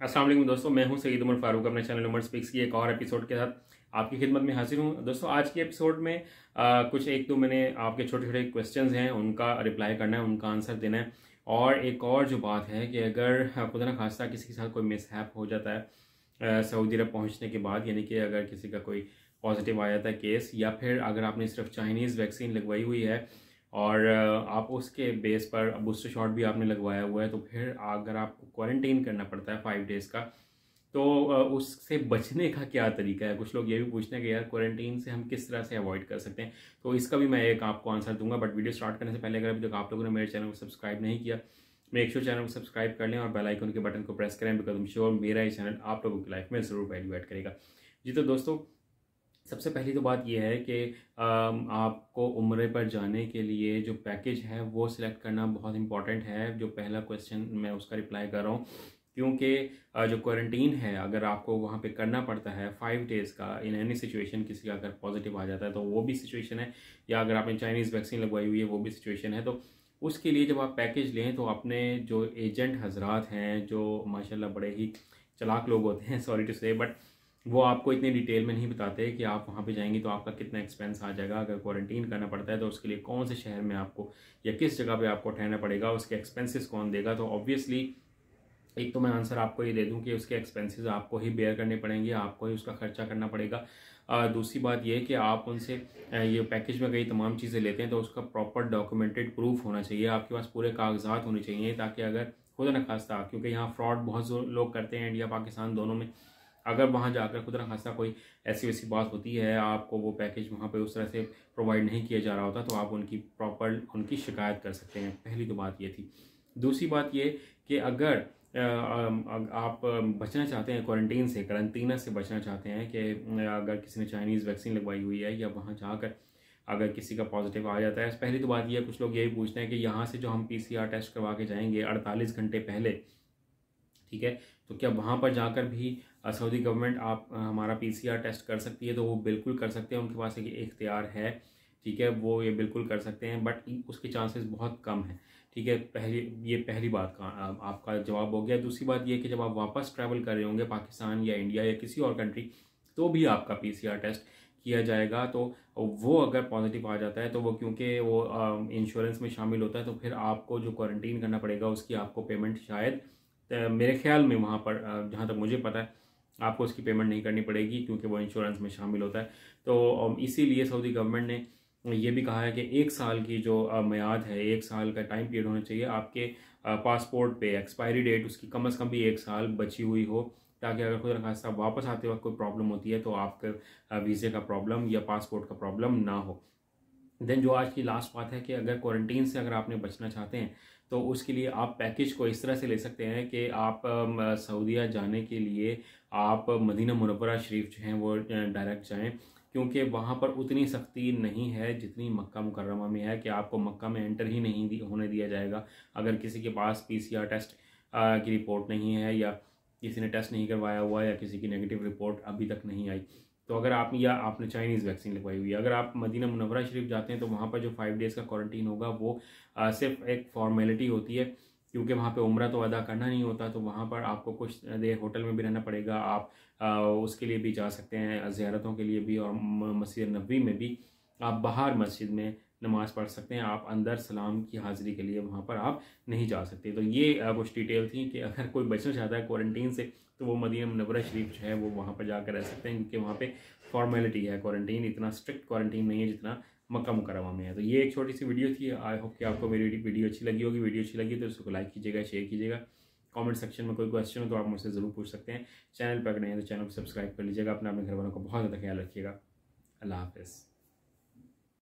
अस्सलाम वालेकुम दोस्तों, मैं हूं सईद उमर फारूक अपने चैनल उमर स्पीक्स की एक और एपिसोड के साथ आपकी खिदमत में हाजिर हूं। दोस्तों आज के एपिसोड में कुछ एक दो मैंने आपके छोटे छोटे क्वेश्चंस हैं उनका रिप्लाई करना है, उनका आंसर देना है। और एक और जो बात है कि अगर खुदा न खास्ता किसी के साथ कोई मिसहैप हो जाता है सऊदी अरब पहुँचने के बाद, यानी कि अगर किसी का कोई पॉजिटिव आ जाता है केस, या फिर अगर आपने सिर्फ चाइनीज़ वैक्सीन लगवाई हुई है और आप उसके बेस पर बूस्टर शॉट भी आपने लगवाया हुआ है, तो फिर अगर आपको क्वारंटीन करना पड़ता है 5 डेज़ का, तो उससे बचने का क्या तरीका है। कुछ लोग ये भी पूछते हैं कि यार क्वारंटीन से हम किस तरह से अवॉइड कर सकते हैं, तो इसका भी मैं एक आपको आंसर दूंगा। बट वीडियो स्टार्ट करने से पहले अगर अभी तक आप लोगों ने मेरे चैनल को सब्सक्राइब नहीं किया, मेक श्योर चैनल को सब्सक्राइब कर लें और बेल आइकन के बटन को प्रेस करें, बिकॉज आई एम श्योर मेरा ये चैनल आप लोगों की लाइफ में ज़रूर वैल्यू ऐड करेगा। जी तो दोस्तों, सबसे पहली तो बात यह है कि आपको उम्रे पर जाने के लिए जो पैकेज है वो सिलेक्ट करना बहुत इंपॉर्टेंट है। जो पहला क्वेश्चन मैं उसका रिप्लाई कर रहा हूँ, क्योंकि जो क्वारंटीन है अगर आपको वहाँ पे करना पड़ता है 5 डेज़ का, इन एनी सिचुएशन किसी का अगर पॉजिटिव आ जाता है तो वो भी सिचुएशन है, या अगर आपने चाइनीज़ वैक्सीन लगवाई हुई है वो भी सिचुएशन है। तो उसके लिए जब आप पैकेज लें तो अपने जो एजेंट हजरात हैं, जो माशाल्लाह बड़े ही चालाक लोग होते हैं, सॉरी टू से, बट वो आपको इतनी डिटेल में नहीं बताते कि आप वहाँ पे जाएंगे तो आपका कितना एक्सपेंस आ जाएगा। अगर क्वारंटीन करना पड़ता है तो उसके लिए कौन से शहर में आपको या किस जगह पे आपको ठहरना पड़ेगा, उसके एक्सपेंसेस कौन देगा। तो ऑब्वियसली एक तो मैं आंसर आपको ये दे दूं कि उसके एक्सपेंसेस आपको ही बेयर करने पड़ेंगे, आपको ही उसका खर्चा करना पड़ेगा। दूसरी बात ये है कि आप उनसे ये पैकेज में कई तमाम चीज़ें लेते हैं तो उसका प्रॉपर डॉक्यूमेंटेड प्रूफ होना चाहिए, आपके पास पूरे कागजात होने चाहिए, ताकि अगर खुदा न खास्ता, क्योंकि यहाँ फ्रॉड बहुत लोग करते हैं इंडिया पाकिस्तान दोनों में, अगर वहाँ जाकर खुदा न खास्ता कोई ऐसी वैसी बात होती है, आपको वो पैकेज वहाँ पे उस तरह से प्रोवाइड नहीं किया जा रहा होता, तो आप उनकी शिकायत कर सकते हैं। पहली तो बात ये थी। दूसरी बात ये कि अगर आप बचना चाहते हैं क्वारंटीन से, करंटीना से बचना चाहते हैं, कि अगर किसी ने चाइनीज़ वैक्सीन लगवाई हुई है या वहाँ जाकर अगर किसी का पॉजिटिव आ जाता है, पहली तो बात ये है, कुछ लोग यही पूछते हैं कि यहाँ से जो हम PCR टेस्ट करवा के जाएंगे 48 घंटे पहले, ठीक है, तो क्या वहाँ पर जाकर भी सऊदी गवर्नमेंट आप हमारा PCR टेस्ट कर सकती है? तो वो बिल्कुल कर सकते हैं, उनके पास एक इख्तियार है, ठीक है, वो ये बिल्कुल कर सकते हैं, बट उसके चांसेस बहुत कम हैं, ठीक है। ये पहली बात का आपका जवाब हो गया। दूसरी बात ये कि जब आप वापस ट्रैवल कर रहे होंगे पाकिस्तान या इंडिया या किसी और कंट्री, तो भी आपका PCR टेस्ट किया जाएगा। तो वो अगर पॉजिटिव आ जाता है तो वो, क्योंकि वो इंश्योरेंस में शामिल होता है, तो फिर आपको जो क्वारंटीन करना पड़ेगा उसकी आपको पेमेंट शायद मेरे ख्याल में वहाँ पर जहाँ तक मुझे पता है आपको उसकी पेमेंट नहीं करनी पड़ेगी, क्योंकि वो इंश्योरेंस में शामिल होता है। तो इसीलिए सऊदी गवर्नमेंट ने ये भी कहा है कि 1 साल की जो मियाद है, 1 साल का टाइम पीरियड होना चाहिए आपके पासपोर्ट पे, एक्सपायरी डेट उसकी कम से कम भी 1 साल बची हुई हो, ताकि अगर खुदा न खास्ता वापस आते वक्त कोई प्रॉब्लम होती है तो आपके वीज़े का प्रॉब्लम या पासपोर्ट का प्रॉब्लम ना हो। देन जो आज की लास्ट बात है कि अगर क्वारंटीन से अगर आपने बचना चाहते हैं तो उसके लिए आप पैकेज को इस तरह से ले सकते हैं कि आप सऊदीया जाने के लिए आप मदीना मुनव्वरा शरीफ जो हैं वो डायरेक्ट जाएं, क्योंकि वहाँ पर उतनी सख्ती नहीं है जितनी मक्का मुकर्रमा में है, कि आपको मक्का में एंटर ही नहीं होने दिया जाएगा अगर किसी के पास PCR टेस्ट की रिपोर्ट नहीं है, या किसी ने टेस्ट नहीं करवाया हुआ, या किसी की नेगेटिव रिपोर्ट अभी तक नहीं आई। तो अगर आपने चाइनीज़ वैक्सीन लगवाई हुई है, अगर आप मदीना मुनव्वरा शरीफ जाते हैं तो वहाँ पर जो 5 डेज़ का क्वारंटीन होगा वो सिर्फ एक फॉर्मेलिटी होती है, क्योंकि वहाँ पे उम्रा तो अदा करना नहीं होता। तो वहाँ पर आपको कुछ देर होटल में भी रहना पड़ेगा, आप उसके लिए भी जा सकते हैं, ज़ियारतों के लिए भी, और मस्जिद नबवी में भी आप बाहर मस्जिद में नमाज़ पढ़ सकते हैं, आप अंदर सलाम की हाज़िरी के लिए वहाँ पर आप नहीं जा सकते। तो ये कुछ डिटेल थी कि अगर कोई बचना चाहता है क्वारंटीन से तो वो मदीना मुनव्वरा शरीफ जो है वो वहाँ पर जाकर रह सकते हैं, क्योंकि वहाँ पे फॉर्मेलिटी है क्वारंटीन, इतना स्ट्रिक्ट क्वारंटीन नहीं है जितना मक्का मुकर्रमा में है। तो ये एक छोटी सी वीडियो थी। आई होप कि आपको मेरी वीडियो अच्छी लगी होगी। वीडियो अच्छी लगी तो उसको लाइक कीजिएगा, शेयर कीजिएगा। कमेंट सेक्शन में कोई क्वेश्चन हो तो आप मुझसे ज़रूर पूछ सकते हैं। चैनल पर नए हैं तो चैनल को सब्सक्राइब कर लीजिएगा। अपने घर वालों का बहुत ज़्यादा ख्याल रखिएगा। अल्लाह हाफ़िज़।